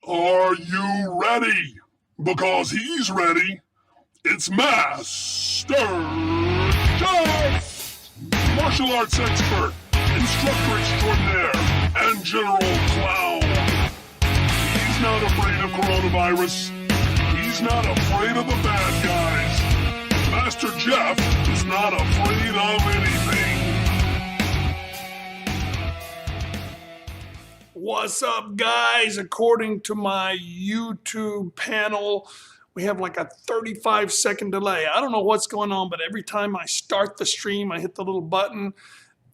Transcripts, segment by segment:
Are you ready? Because he's ready. It's Master Jeff, martial arts expert, instructor extraordinaire, and general clown. He's not afraid of coronavirus. He's not afraid of the bad guys. Master Jeff is not afraid of anything. What's up, guys? According to my YouTube panel, we have like a 35-second delay. I don't know what's going on, but every time I start the stream, I hit the little button.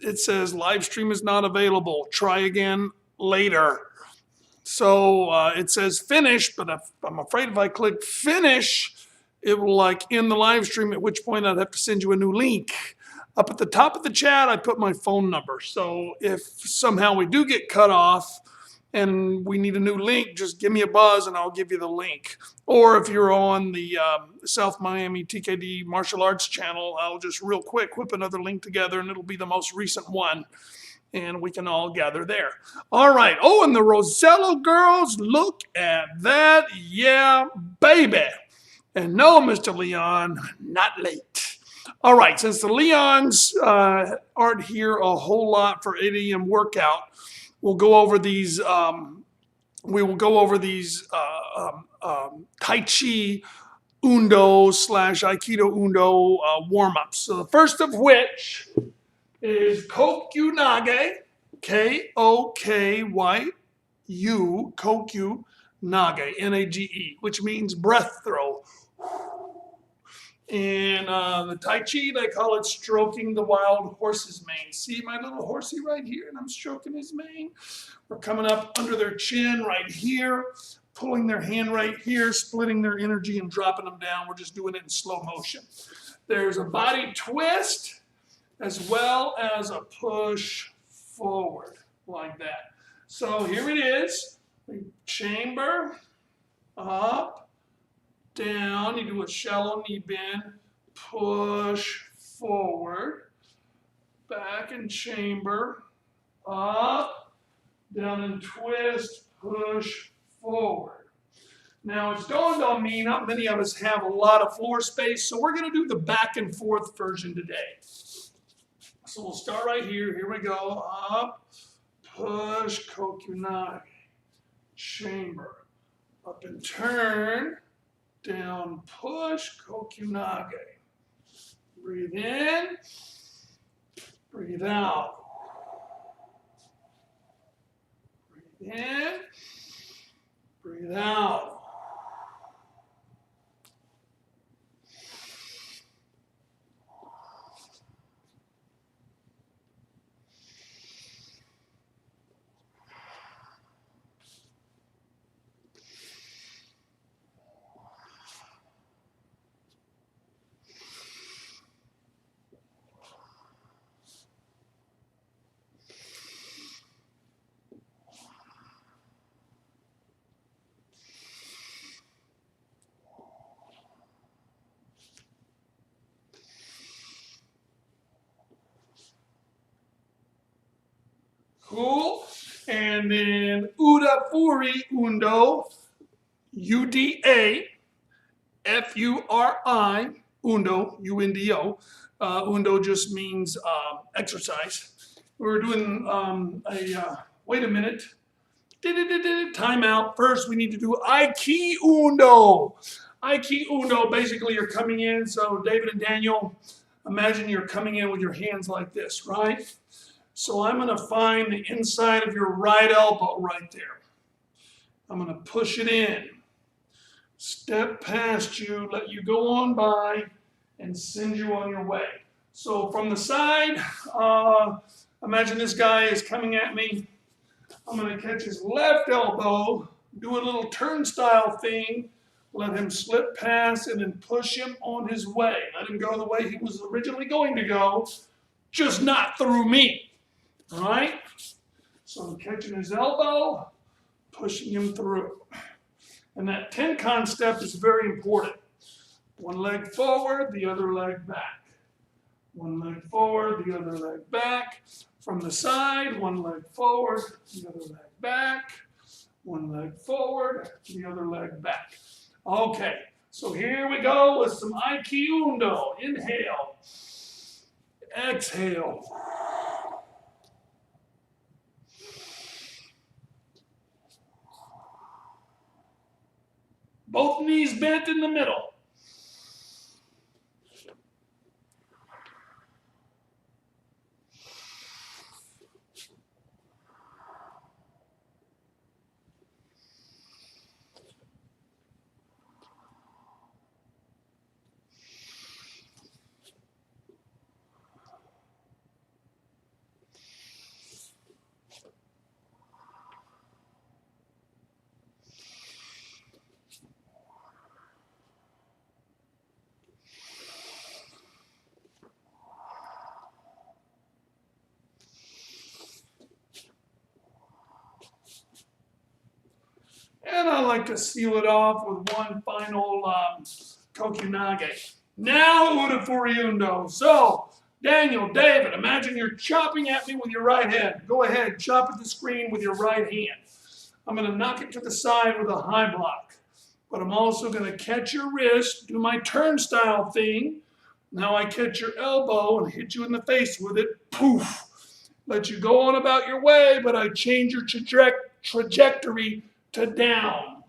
It says live stream is not available. Try again later. So it says finish, but I'm afraid if I click finish, it will like end the live stream, at which point I'd have to send you a new link. Up at the top of the chat, I put my phone number. So if somehow we do get cut off and we need a new link, just give me a buzz and I'll give you the link. Or if you're on the South Miami TKD Martial Arts channel, I'll just real quick whip another link together and it'll be the most recent one. And we can all gather there. All right. Oh, and the Rosello girls, look at that. Yeah, baby. And no, Mr. Leon, not late. All right, since the Leons aren't here a whole lot for 8 a.m. workout, we'll go over these. We will go over these Tai Chi Undo / Aikido Undo warm-ups. So the first of which is Kokyu Nage, Kokyu, Kokyu Nage, N-A-G-E, which means breath throw. And the Tai Chi, they call it stroking the wild horse's mane. See my little horsey right here, and I'm stroking his mane. We're coming up under their chin right here, pulling their hand right here, splitting their energy and dropping them down. We're just doing it in slow motion. There's a body twist as well as a push forward like that. So here it is. Chamber, up, down, you do a shallow knee bend, push forward, back and chamber, up, down and twist, push forward. Now it's dawned on me, not many of us have a lot of floor space, so we're going to do the back and forth version today. So we'll start right here. Here we go. Up, push, Kokunage, chamber, up and turn, down, push, Kokunage. Breathe in, breathe out. Breathe in, breathe out. Cool. And then Udafuri Undo, U-D-A-F-U-R-I, Undo, U-N-D-O. Undo just means exercise. We're doing wait a minute. Time out. First, we need to do Aiki Undo. Aiki Undo, basically you're coming in. So David and Daniel, imagine you're coming in with your hands like this, right? So I'm going to find the inside of your right elbow right there. I'm going to push it in, step past you, let you go on by, and send you on your way. So from the side, imagine this guy is coming at me. I'm going to catch his left elbow, do a little turnstile thing, let him slip past, and then push him on his way. Let him go the way he was originally going to go, just not through me. All right? So I'm catching his elbow, pushing him through. And that Tenkan step is very important. One leg forward, the other leg back. One leg forward, the other leg back. From the side, one leg forward, the other leg back. One leg forward, the other leg back. Okay, so here we go with some Aikiundo. Inhale, exhale. Both knees bent in the middle. And I like to seal it off with one final kokunage. Now Udafuriundo. So, Daniel, David, imagine you're chopping at me with your right hand. Go ahead, chop at the screen with your right hand. I'm going to knock it to the side with a high block. But I'm also going to catch your wrist, do my turnstile thing. Now I catch your elbow and hit you in the face with it. Poof. Let you go on about your way, but I change your trajectory to down.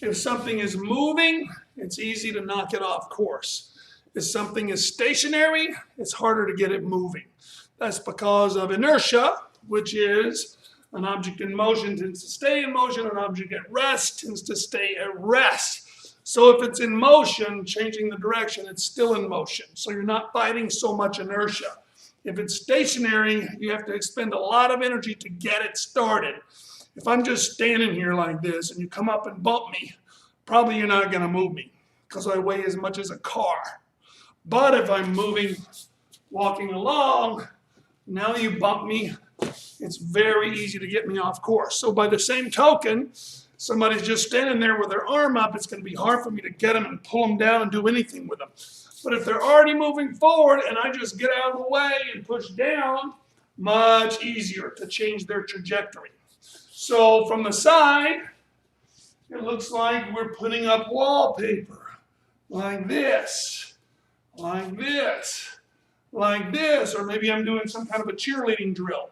If something is moving, it's easy to knock it off course. If something is stationary, it's harder to get it moving. That's because of inertia, which is an object in motion tends to stay in motion, an object at rest tends to stay at rest. So if it's in motion, changing the direction, it's still in motion. So you're not fighting so much inertia. If it's stationary, you have to expend a lot of energy to get it started. If I'm just standing here like this and you come up and bump me, probably you're not going to move me because I weigh as much as a car. But if I'm moving, walking along, now you bump me, it's very easy to get me off course. So by the same token, somebody's just standing there with their arm up, it's going to be hard for me to get them and pull them down and do anything with them. But if they're already moving forward and I just get out of the way and push down, much easier to change their trajectory. So from the side, it looks like we're putting up wallpaper like this, like this, like this, or maybe I'm doing some kind of a cheerleading drill.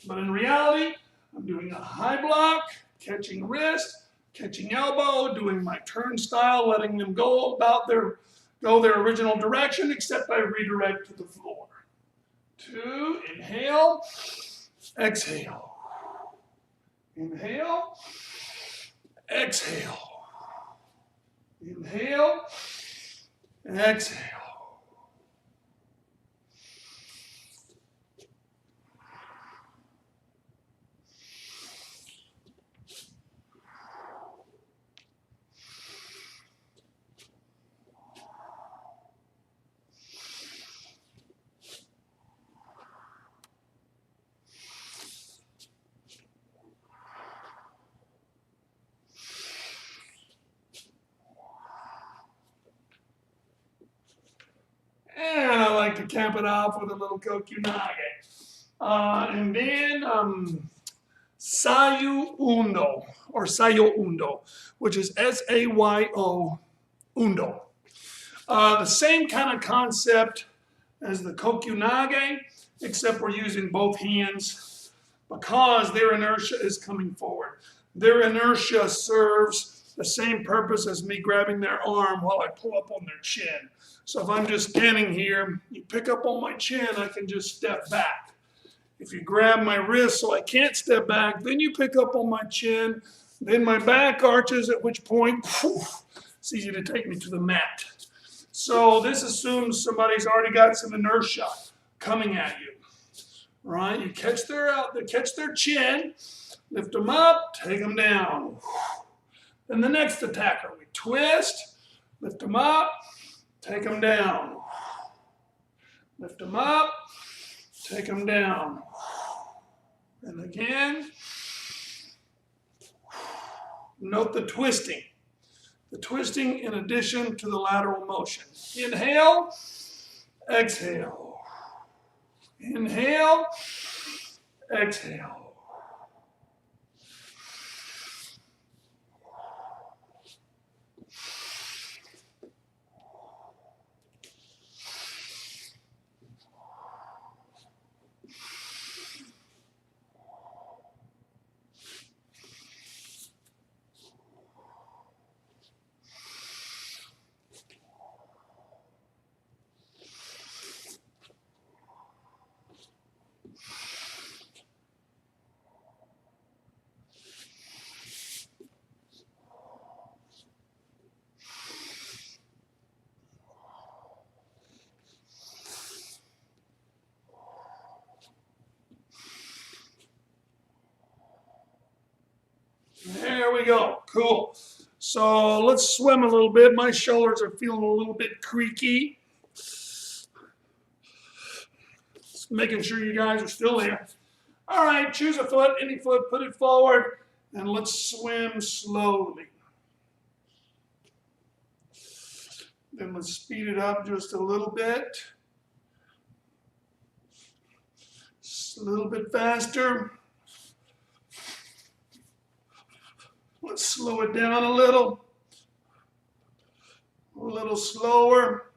But in reality, I'm doing a high block, catching wrist, catching elbow, doing my turnstile, letting them go their original direction, except I redirect to the floor. 2, inhale, exhale. Inhale, exhale. Inhale, exhale. And I like to cap it off with a little kokunage. And then Sayu Undo, or Sayo Undo, which is S-A-Y-O Undo. The same kind of concept as the kokunage, except we're using both hands because their inertia is coming forward. Their inertia serves the same purpose as me grabbing their arm while I pull up on their chin. So if I'm just standing here, you pick up on my chin, I can just step back. If you grab my wrist so I can't step back, then you pick up on my chin, then my back arches, at which point, poof, it's easy to take me to the mat. So this assumes somebody's already got some inertia coming at you, right? You catch their chin, lift them up, take them down. Then the next attacker, we twist, lift them up, take them down. Lift them up, take them down. And again, note the twisting. The twisting in addition to the lateral motion. Inhale, exhale. Inhale, exhale. we go. Cool. So let's swim a little bit. My shoulders are feeling a little bit creaky. Just making sure you guys are still there. All right, choose a foot, any foot, put it forward, and let's swim slowly. Then let's speed it up just a little bit. Just a little bit faster. Let's slow it down a little slower.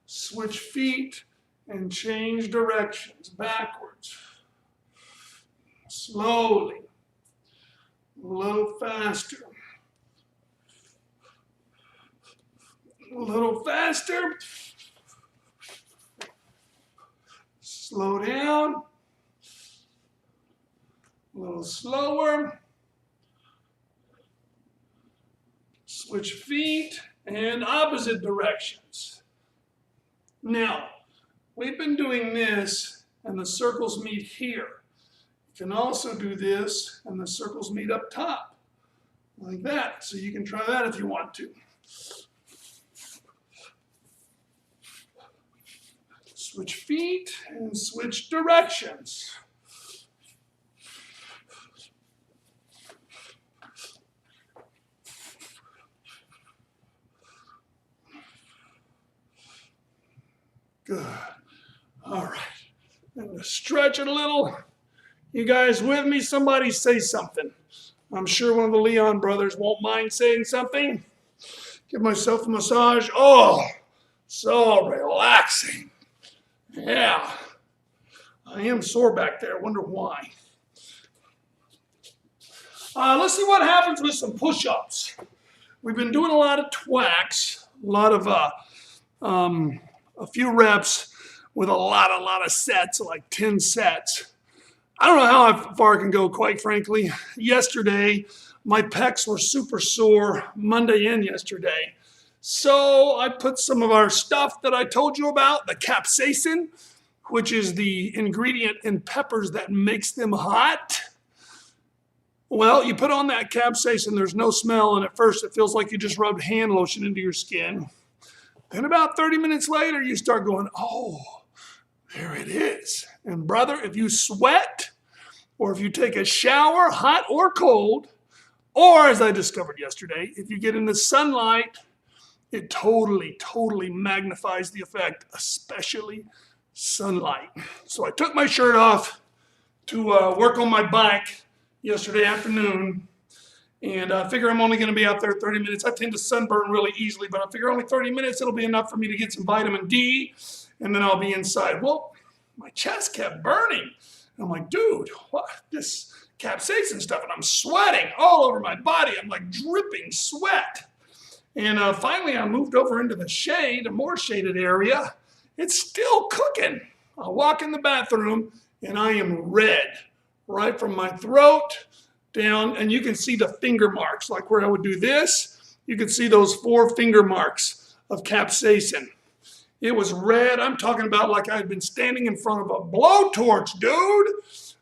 Switch feet and change directions backwards. Slowly, a little faster. A little faster. Slow down. A little slower. Switch feet and opposite directions. Now, we've been doing this and the circles meet here. You can also do this and the circles meet up top, like that. So you can try that if you want to. Switch feet and switch directions. Good. All right. I'm going to stretch it a little. You guys with me? Somebody say something. I'm sure one of the Leon brothers won't mind saying something. Give myself a massage. Oh, so relaxing. Yeah. I am sore back there. I wonder why. Let's see what happens with some push-ups. We've been doing a lot of twacks, a lot of a few reps with a lot of sets, like 10 sets. I don't know how far I can go, quite frankly. Yesterday, my pecs were super sore, Monday and yesterday. So I put some of our stuff that I told you about, the capsaicin, which is the ingredient in peppers that makes them hot. Well, you put on that capsaicin, there's no smell, and at first it feels like you just rubbed hand lotion into your skin. Then about 30 minutes later, you start going, oh, there it is. And brother, if you sweat, or if you take a shower, hot or cold, or as I discovered yesterday, if you get in the sunlight, it totally magnifies the effect, especially sunlight. So I took my shirt off to work on my bike yesterday afternoon. And I figure I'm only going to be out there 30 minutes. I tend to sunburn really easily, but I figure only 30 minutes, it'll be enough for me to get some vitamin D, and then I'll be inside. Well, my chest kept burning. And I'm like, dude, what? This capsaicin stuff, and I'm sweating all over my body. I'm like dripping sweat. And finally, I moved over into the shade, a more shaded area. It's still cooking. I walk in the bathroom, and I am red, right from my throat down, and you can see the finger marks, like where I would do this. You can see those 4 finger marks of capsaicin. It was red. I'm talking about like I had been standing in front of a blowtorch, dude.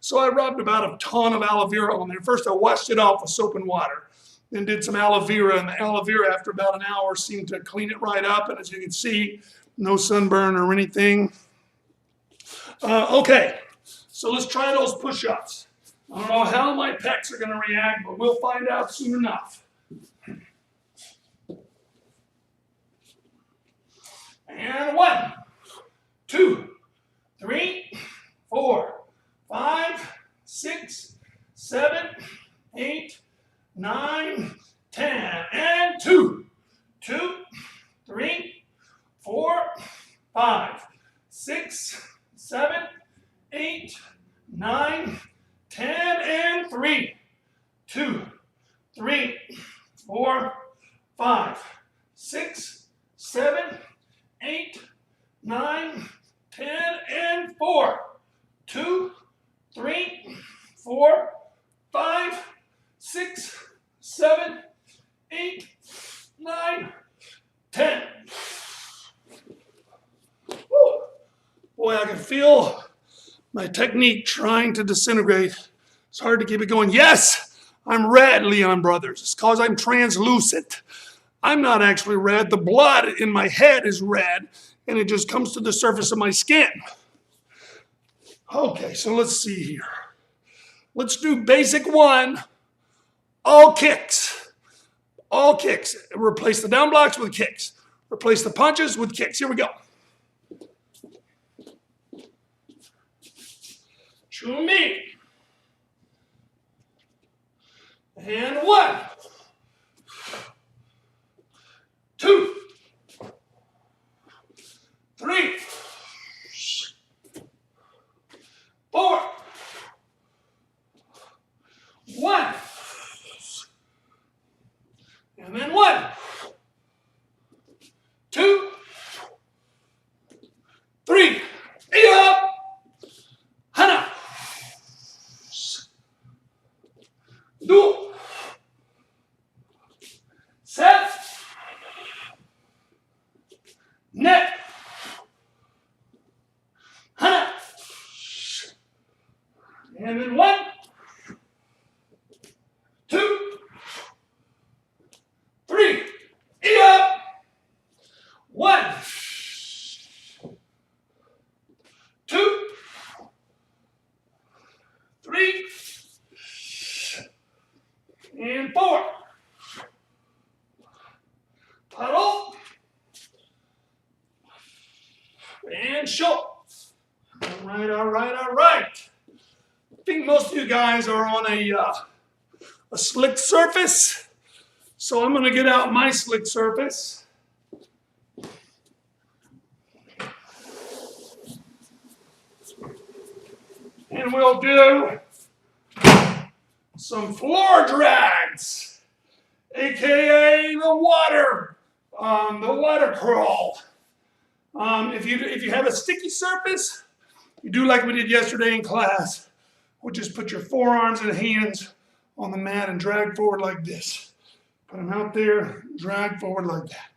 So I rubbed about a ton of aloe vera on there. First, I washed it off with soap and water, then did some aloe vera, and the aloe vera after about an hour seemed to clean it right up. And as you can see, no sunburn or anything. Okay, so let's try those push-ups. I don't know how my pecs are going to react, but we'll find out soon enough. And 1, 2, 3, 4, 5, 6, 7, 8, 9, 10. And 2, 2, 3, 4, 5, 6, 7, 8, 9, 10, and 3, 2, 3, 4, 5, 6, 7, 8, 9, 10, and 4, 2, 3, 4, 5, 6, 7, 8, 9, 10. Woo. Boy, I can feel my technique trying to disintegrate. It's hard to keep it going. Yes, I'm red, Leon Brothers. It's because I'm translucent. I'm not actually red. The blood in my head is red, and it just comes to the surface of my skin. Okay, so let's see here. Let's do basic one, all kicks. All kicks. Replace the down blocks with kicks. Replace the punches with kicks. Here we go. To me. And 1, 2, 3, 4, 1, and then 1, 2, 3, up, Hana, do, set, net, Hana, and then 1, 2, 3, up, 1, 2, 3, and 4. Puddle and show. All right, all right, all right. I think most of you guys are on a slick surface, so I'm going to get out my slick surface. And we'll do some floor drags, aka the water crawl. If you have a sticky surface, you do like we did yesterday in class, we'll just put your forearms and hands on the mat and drag forward like this. Put them out there, drag forward like that.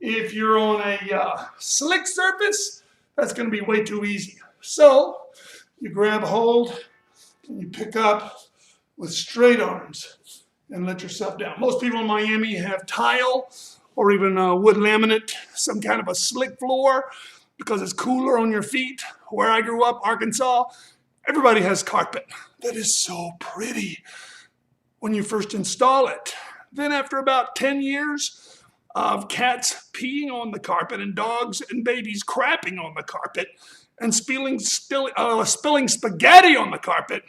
If you're on a slick surface, that's going to be way too easy. So you grab hold and you pick up with straight arms and let yourself down. Most people in Miami have tile or even wood laminate, some kind of a slick floor because it's cooler on your feet. Where I grew up, Arkansas, everybody has carpet. That is so pretty when you first install it. Then after about 10 years of cats peeing on the carpet and dogs and babies crapping on the carpet and spilling spaghetti on the carpet,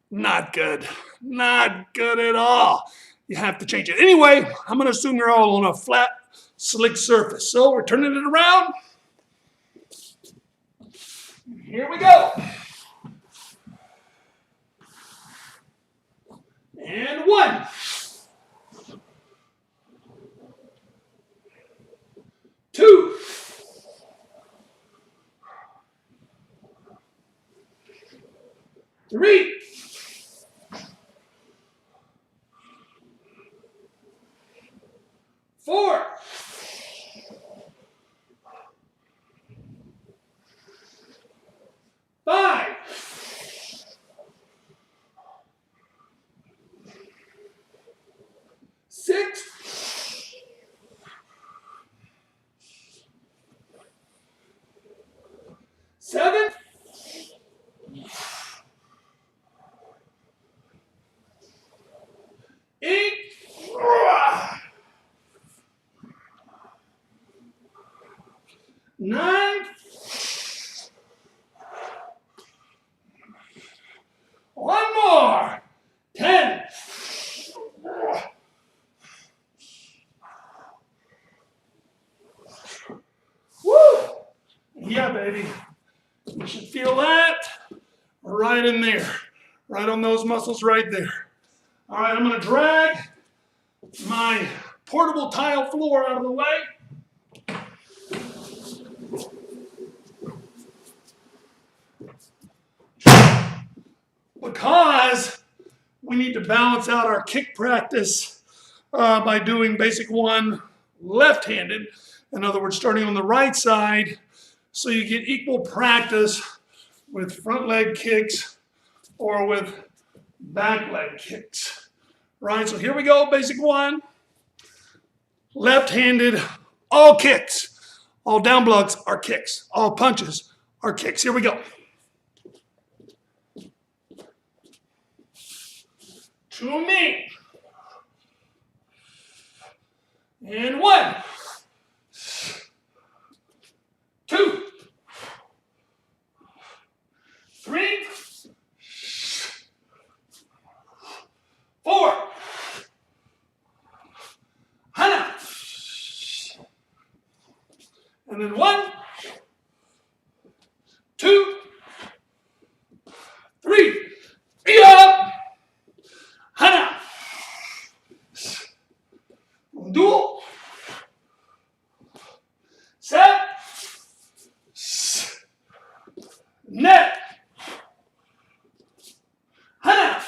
not good. Not good at all. You have to change it. Anyway, I'm going to assume you're all on a flat, slick surface. So we're turning it around. Here we go. And 1. 2. 3. 4. 5. 6. 7. 8. 9. One more. 10. Woo! Yeah, baby. You should feel that right in there. Right on those muscles right there. All right, I'm going to drag my portable tile floor out of the way. Because we need to balance out our kick practice by doing basic one left-handed. In other words, starting on the right side, so you get equal practice with front leg kicks or with back leg kicks. Right, so here we go, basic one. Left-handed, all kicks. All down blocks are kicks. All punches are kicks. Here we go. 2 me. And 1. 2. 3. 4. Hana. And then 1, 2, 3. Up. Hana. Dual. Set. Net. Hana.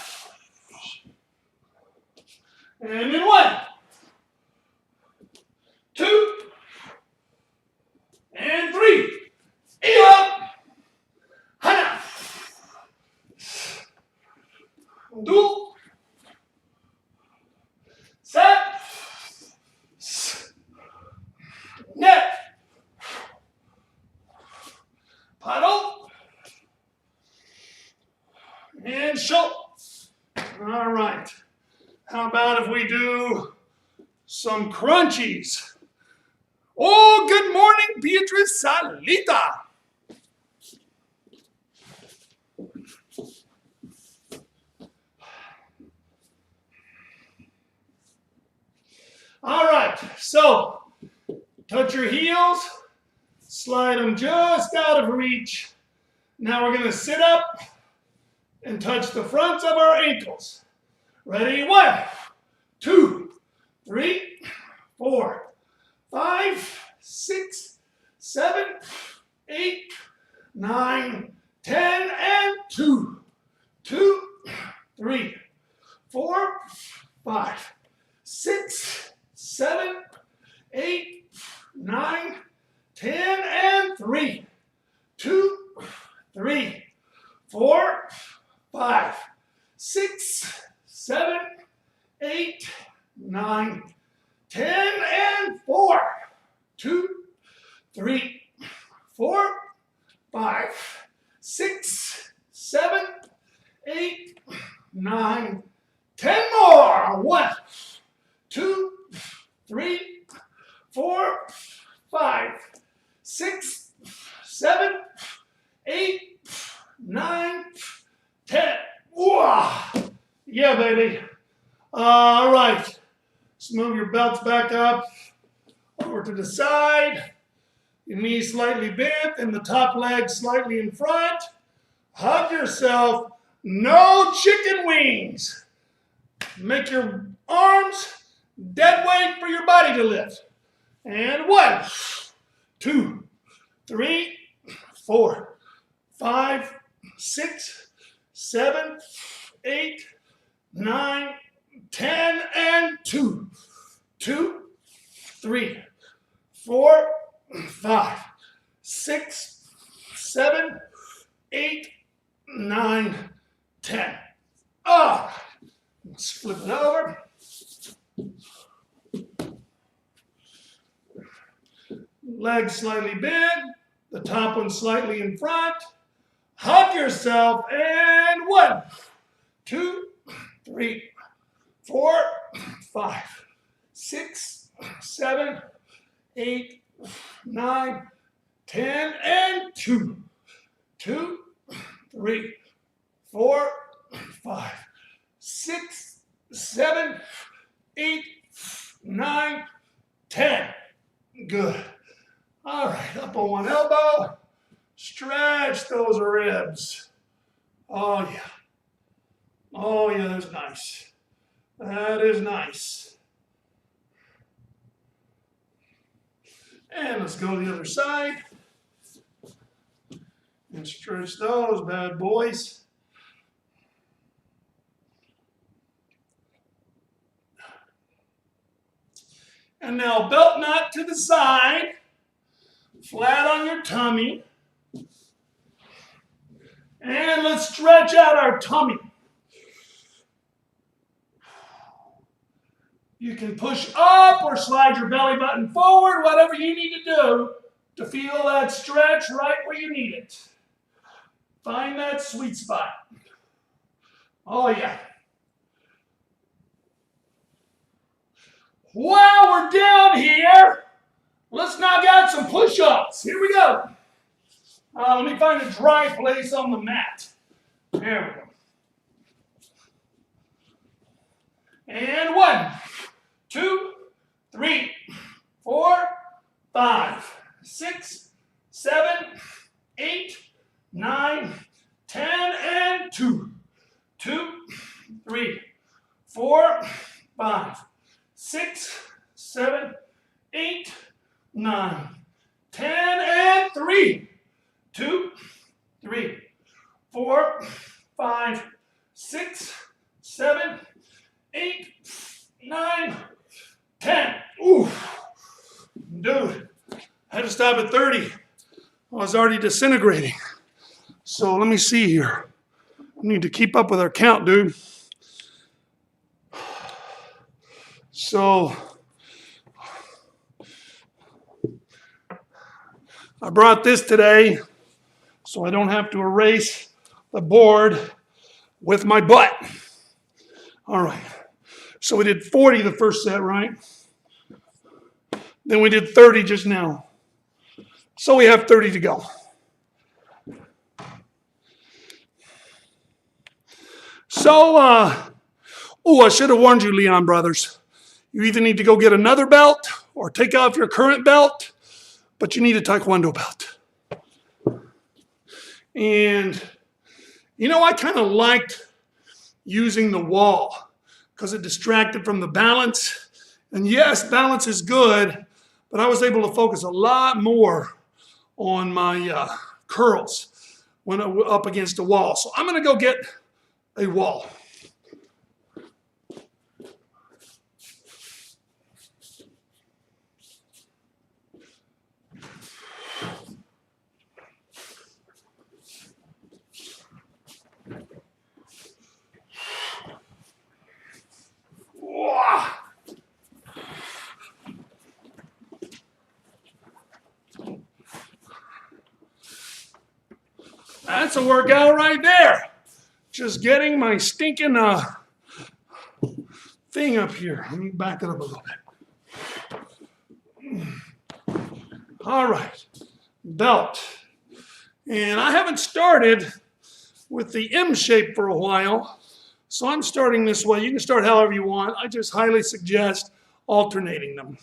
And then 1, 2, and 3. Up. Hana. Dual. Set. Net. Paddle. And show. All right. How about if we do some crunchies? Oh, good morning, Beatrice Salita. All right, so touch your heels, slide them just out of reach. Now we're going to sit up and touch the fronts of our ankles. Ready? 1, 2, 3, 4, 5, 6, 7, 8, 9, 10, and 2, 2, 3, 4, 5, 6, 7, 8, 9, 10, and 3, 2, 3, 4, 5, 6, 7, 8, 9, 10, and 4, 2, 3, 4, 5, 6, 7, 8, 9, 10 more. 1, 2, 3, 4, 5, 6, 7, 8, 9, 10. Whoa. Yeah, baby. All right. Let's move your belts back up, over to the side. Your knees slightly bent and the top leg slightly in front. Hug yourself. No chicken wings. Make your arms dead weight for your body to lift. And 1, 2, 3, 4, 5, 6, 7, 8, 9, 10, and 2, 2, 3, 4, 5, 6, 7, 8, 9, 10. Oh, let's flip it over. Legs slightly bent, the top one slightly in front. Hug yourself, and 1, 2, 3, 4, 5, 6, 7, 8, 9, 10, and 2, 2, 3, 4, 5, 6, 7, 8, 9, 10. Good. All right, up on one elbow. Stretch those ribs. Oh, yeah. Oh, yeah, that's nice. That is nice. And let's go to the other side. And stretch those bad boys. And now belt knot to the side. Flat on your tummy. And let's stretch out our tummy. You can push up or slide your belly button forward, whatever you need to do to feel that stretch right where you need it. Find that sweet spot. Oh, yeah. While we're down here, let's knock out some push-ups. Here we go. Let me find a dry place on the mat. There we go. And 1, 2, 3, 4, 5, 6, 7, 8, 9, 10, and 2. 2, 3, 4, 5, 6, 7, 8, 9, 10, and 3. 2, 3, 4, 5, 6, 7, 8, 9, 10. Ooh, dude, I had to stop at 30. I was already disintegrating. So let me see here. I need to keep up with our count, dude. So I brought this today so I don't have to erase the board with my butt. All right. So we did 40 the first set, right? Then we did 30 just now. So we have 30 to go. So, I should have warned you, Leon Brothers. You either need to go get another belt or take off your current belt, but you need a Taekwondo belt. And, I kind of liked using the wall because it distracted from the balance. And yes, balance is good, but I was able to focus a lot more on my curls when I was up against the wall. So I'm going to go get a wall. That's a workout right there. Just getting my stinking thing up here. Let me back it up a little bit. All right, belt. And I haven't started with the M shape for a while, so I'm starting this way. You can start however you want. I just highly suggest alternating them.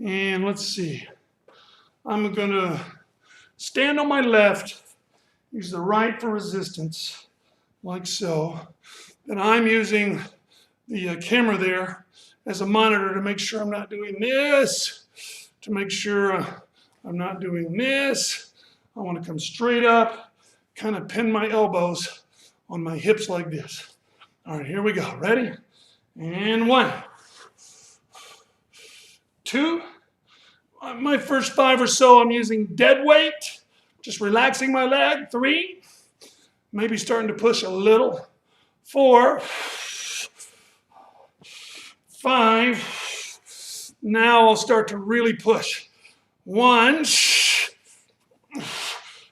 And let's see. I'm going to stand on my left, use the right for resistance, like so. Then I'm using the camera there as a monitor to make sure I'm not doing this, to make sure I'm not doing this. I want to come straight up, kind of pin my elbows on my hips like this. All right, here we go. Ready? And 1, 2. My first 5 or so, I'm using dead weight, just relaxing my leg. 3, maybe starting to push a little. 4, 5. Now I'll start to really push. 1,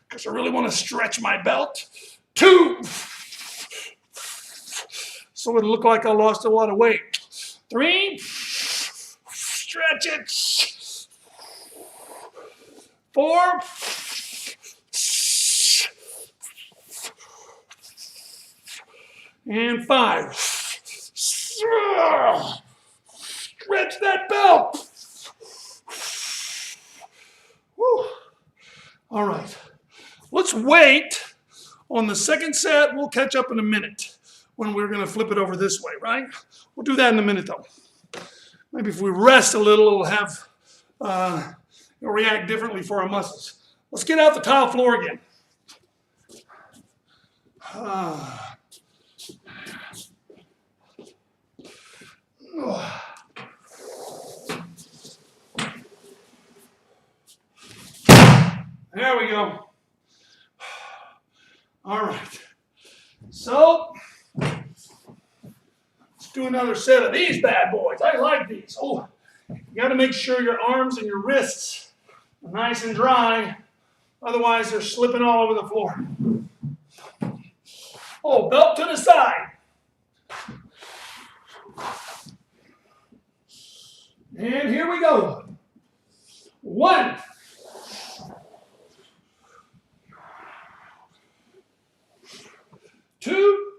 because I really want to stretch my belt. 2, so it'll look like I lost a lot of weight. 3, stretch it. 4, and 5. Stretch that belt. Whew. All right. Let's wait on the second set. We'll catch up in a minute when we're going to flip it over this way, right? We'll do that in a minute, though. Maybe if we rest a little, it'll have it'll react differently for our muscles. Let's get out the tile floor again. There we go. All right. So, let's do another set of these bad boys. I like these. Oh, you got to make sure your arms and your wrists are nice and dry. Otherwise, they're slipping all over the floor. Oh, belt to the side. And here we go. 1, 2,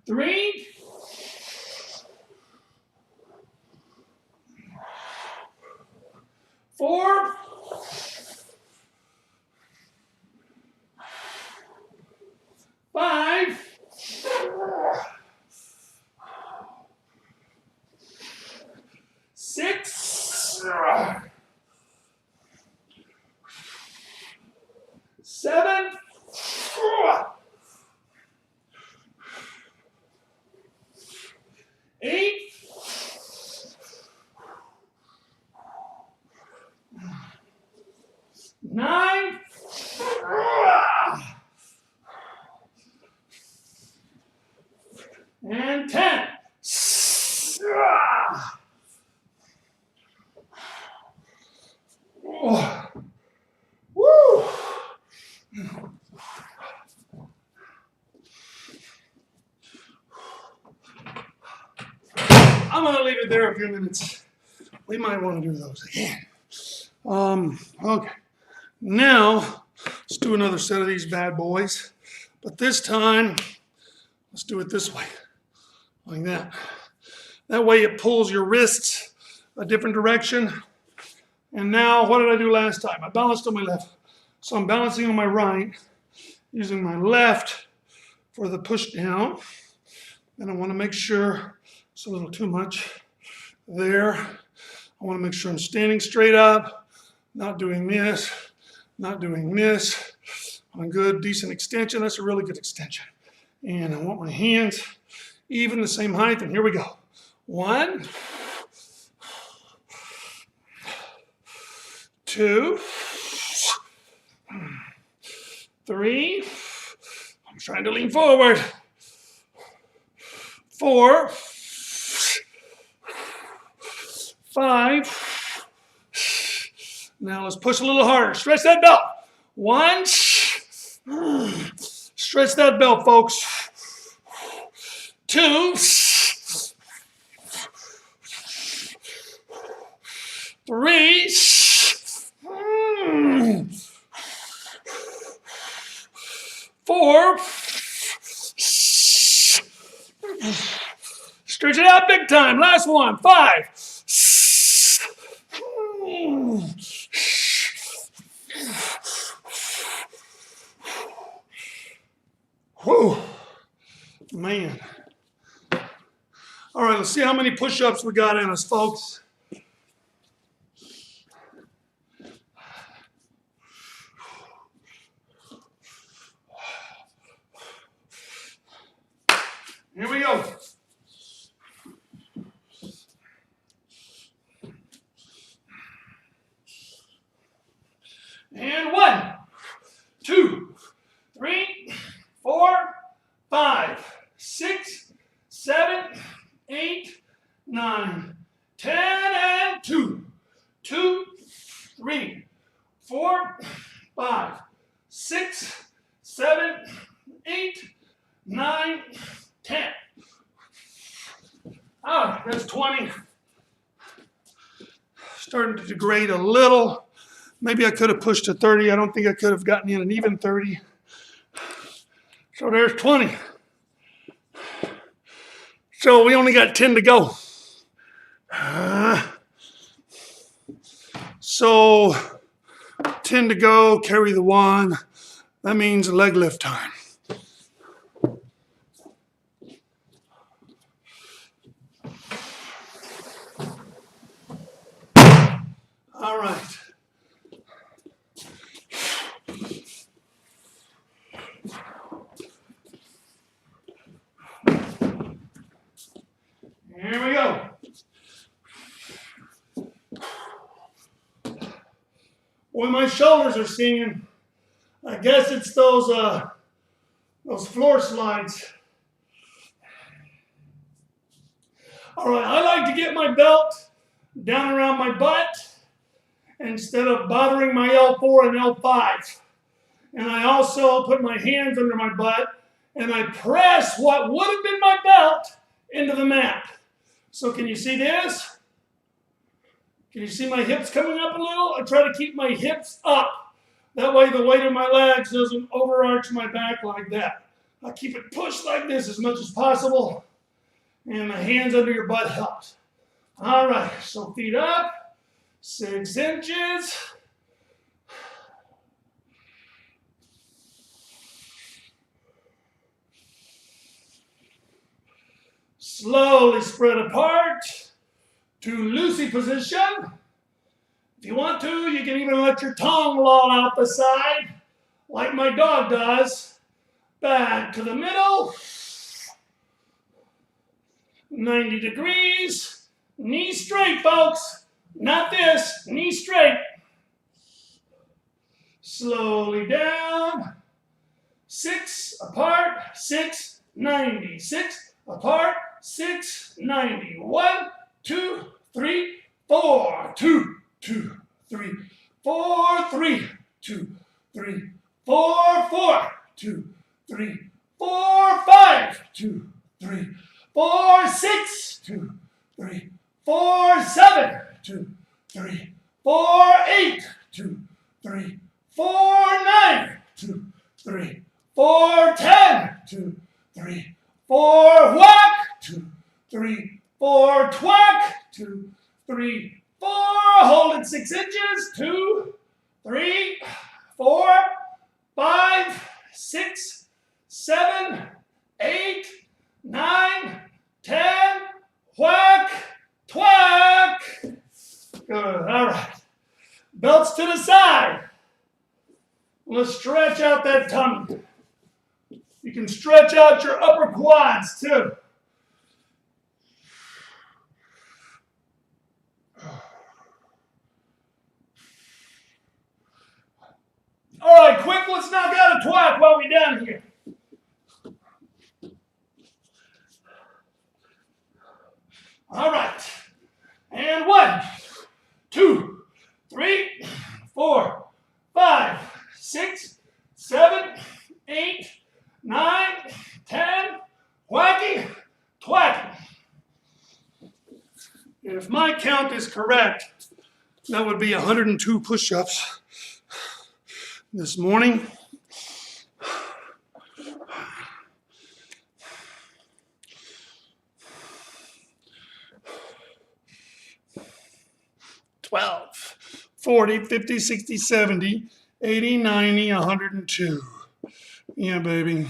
3, 4, 5, 6, 7, 8, 9, and 10. Oh. Woo. I'm going to leave it there a few minutes. We might want to do those again. Okay. Now, let's do another set of these bad boys. But this time, let's do it this way. Like that. That way it pulls your wrists a different direction. And now, what did I do last time? I balanced on my left. So I'm balancing on my right, using my left for the push down. And I want to make sure it's a little too much there. I want to make sure I'm standing straight up, not doing this, not doing this. On a good, decent extension. That's a really good extension. And I want my hands even the same height. And here we go. 1, 2, 3. I'm trying to lean forward. 4, 5. Now let's push a little harder. Stretch that belt. 1. Stretch that belt, folks. 2. 3. 4. Stretch it out big time. Last one. 5. Whew. Man. All right, let's see how many push-ups we got in us, folks. Here we go. And 1, 2, 3, 4, 5, 6, 7, 8, 9, 10, and 2, 2, 3, 4, 5, 6, 7, 8, 9, 10. Oh, that's 20. Starting to degrade a little. Maybe I could have pushed to 30. I don't think I could have gotten in an even 30. So there's 20. So we only got 10 to go. So 10 to go, carry the 1. That means leg lift time. All right. Here we go. Boy, my shoulders are singing. I guess it's those those floor slides. All right, I like to get my belt down around my butt instead of bothering my L4 and L5. And I also put my hands under my butt and I press what would have been my belt into the mat. So can you see this? Can you see my hips coming up a little? I try to keep my hips up. That way the weight of my legs doesn't overarch my back like that. I keep it pushed like this as much as possible. And the hands under your butt helps. All right, so feet up, 6 inches. Slowly spread apart to Lucy position. If you want to, you can even let your tongue loll out the side, like my dog does. Back to the middle. 90 degrees. Knees straight, folks. Not this. Knees straight. Slowly down. 6 apart. 6, 90. 6 apart. 6, 90. 1, 2, 3, 4. 2, 2, 3, 4, 3, 2, 3, 4, 4, 2, 3, 4, 5, 2, 3, 4, 6, 2, 3, 4, 7, 2, 3, 4, 8, 2, 3, 4, 9, 2, 3, 4, 10, 2, 3, 4, whack, 2, 3, 4, twack, 2, 3, 4, hold it 6 inches, 2, 3, 4, 5, 6, 7, 8, 9, 10, whack, twack. Good, all right. Belts to the side. Let's stretch out that tummy. You can stretch out your upper quads too. All right, quick, let's knock out a twack while we're down here. All right. And 1, 2, 3, 4, 5, 6, 7, 8, 9, 10, whacky, twacky. If my count is correct, that would be 102 push-ups this morning. $12, $40, $50, $60, $70, $80, $90, $102. Yeah, baby.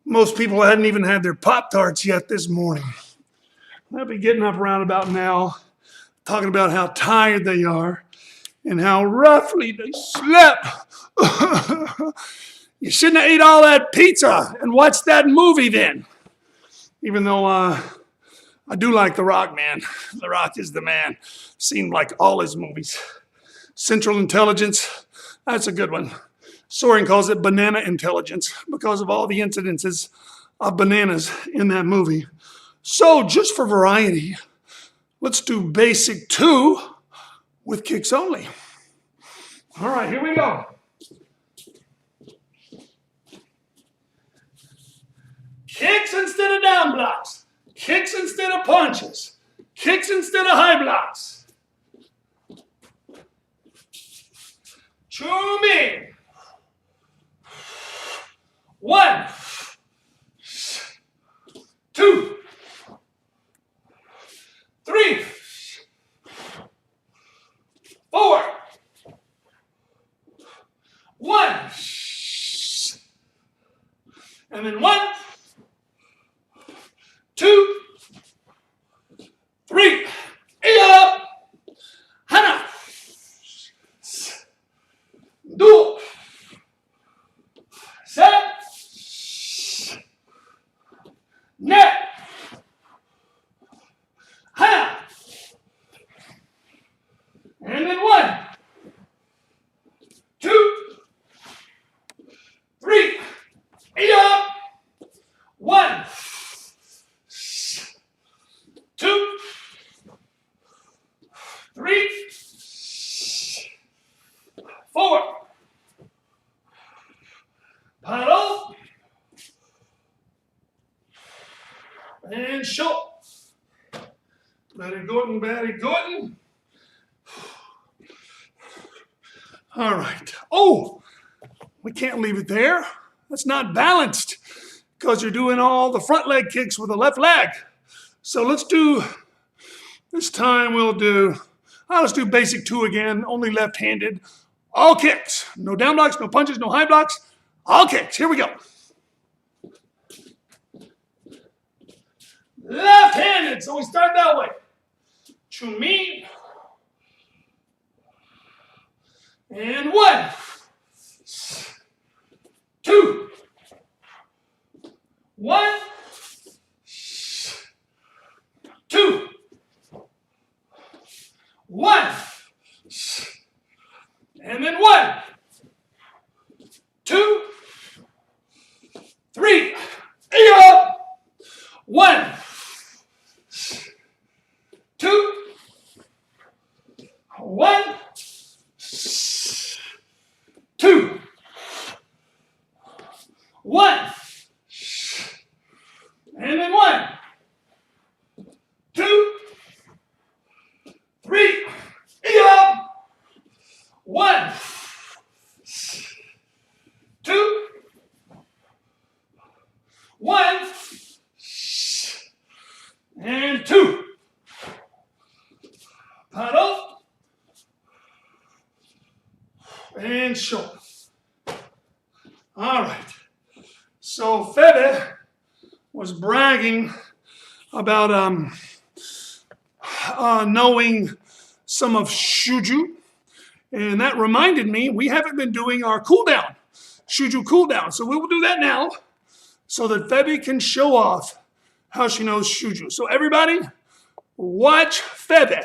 Most people hadn't even had their Pop-Tarts yet this morning. They'll be getting up around about now, talking about how tired they are and how roughly they slept. You shouldn't have ate all that pizza and watched that movie then. Even though I do like The Rock, man. The Rock is the man. Seen like all his movies. Central Intelligence, that's a good one. Soren calls it banana intelligence because of all the incidences of bananas in that movie. So just for variety, let's do basic 2 with kicks only. All right, here we go. Kicks instead of down blocks. Kicks instead of punches. Kicks instead of high blocks. Chew me. 1, 2, 3, 4. 1. And then 1, 2, 3. Up. Hana. Do. Set. Net. Hana. And then 1, 2, 3. And show. Very good, very good. All right. Oh, we can't leave it there. That's not balanced because you're doing all the front leg kicks with the left leg. So let's do, this time let's do basic 2 again, only left-handed. All kicks. No down blocks, no punches, no high blocks. All kicks. Here we go. Left-handed, so we start that way. To me. And 1, 2, 1, 2, 1, and then 1, 2, 3, up, 1, 2, 1, 2, 1, and then 1, 2, 3, up, 1, 2, 1, and 2. Paddle and show. All right. So Febe was bragging about knowing some of Shuju, and that reminded me we haven't been doing our cool down, Shuju cool down. So we will do that now so that Febe can show off how she knows Shuju. So everybody, watch Febe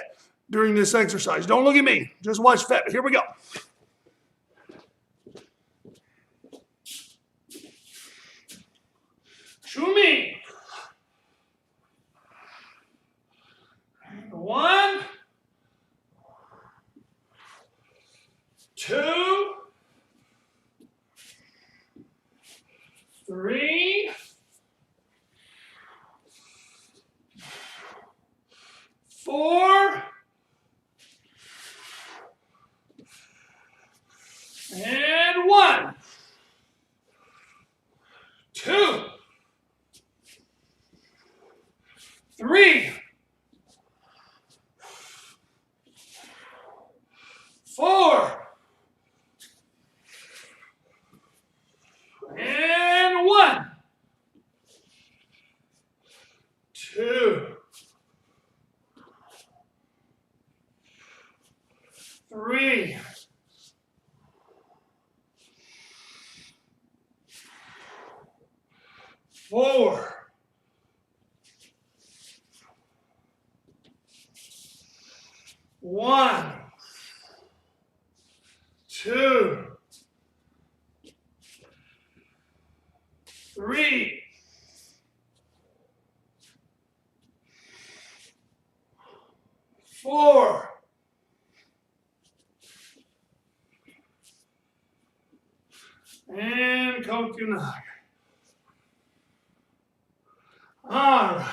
during this exercise. Don't look at me. Just watch Febe. Here we go. Shumi. 1, 2, 3, 4, and 1, 2, 3, 4, and 1, 2, 3, 4, 1, 2, 3, 4, and coconut. All right.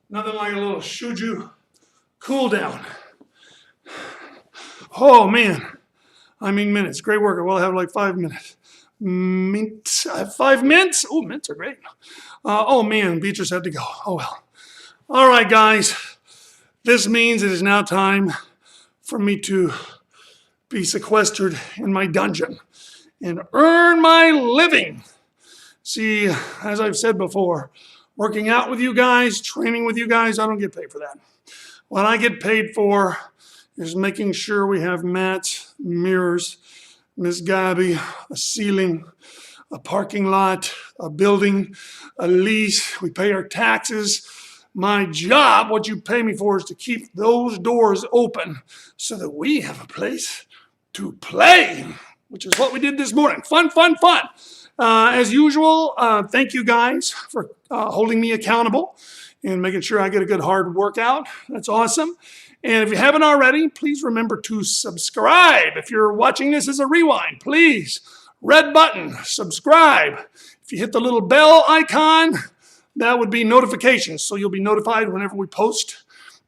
Nothing like a little Shuju cool down. Oh, man. I mean minutes. Great work. I will have like 5 minutes. Mints. I have 5 mints? Oh, mints are great. Oh, man. Beatrice had to go. Oh, well. All right, guys. This means it is now time for me to be sequestered in my dungeon and earn my living. See, as I've said before, working out with you guys, training with you guys, I don't get paid for that. What I get paid for is making sure we have mats, mirrors, Miss Gabby, a ceiling, a parking lot, a building, a lease. We pay our taxes. My job, what you pay me for, is to keep those doors open so that we have a place to play, which is what we did this morning. Fun, fun, fun. As usual, thank you guys for holding me accountable and making sure I get a good hard workout. That's awesome. And if you haven't already, please remember to subscribe. If you're watching this as a rewind, please, red button, subscribe. If you hit the little bell icon, that would be notifications. So you'll be notified whenever we post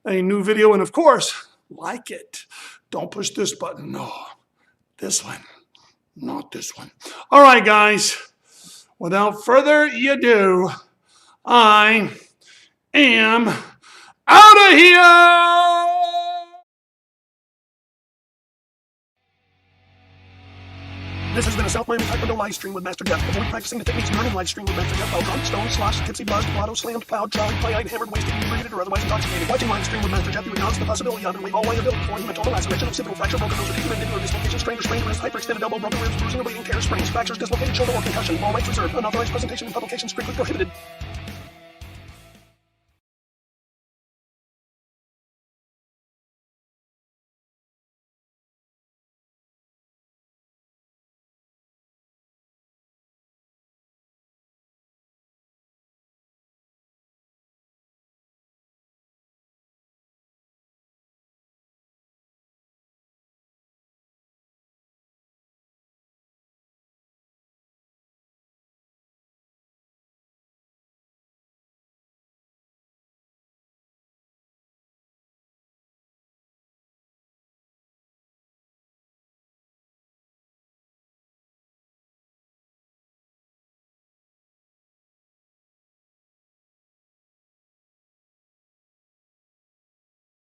a new video. And of course, like it. Don't push this button. No, this one, not this one. All right, guys. Without further ado, I am out of here. This has been a South Miami Taekwondo live stream with Master Jeff. Avoid practicing the techniques during live stream with Master Jeff. While drunk, stoned, sloshed, tipsy, buzzed, blotto, slammed, plowed, charlie, play-eyed, hammered, wasted, inebriated, or otherwise intoxicated. Watching live stream with Master Jeff, you acknowledge the possibility of and waive all liability for hematoma, laceration, occipital fracture, broken nose, or deep mandibular dislocation, strained or sprained wrist, hyperextended elbow, broken ribs, bruising or bleeding, tears, sprains, fractures, dislocated shoulder, or concussion. All rights reserved. Unauthorized presentation and publication strictly prohibited.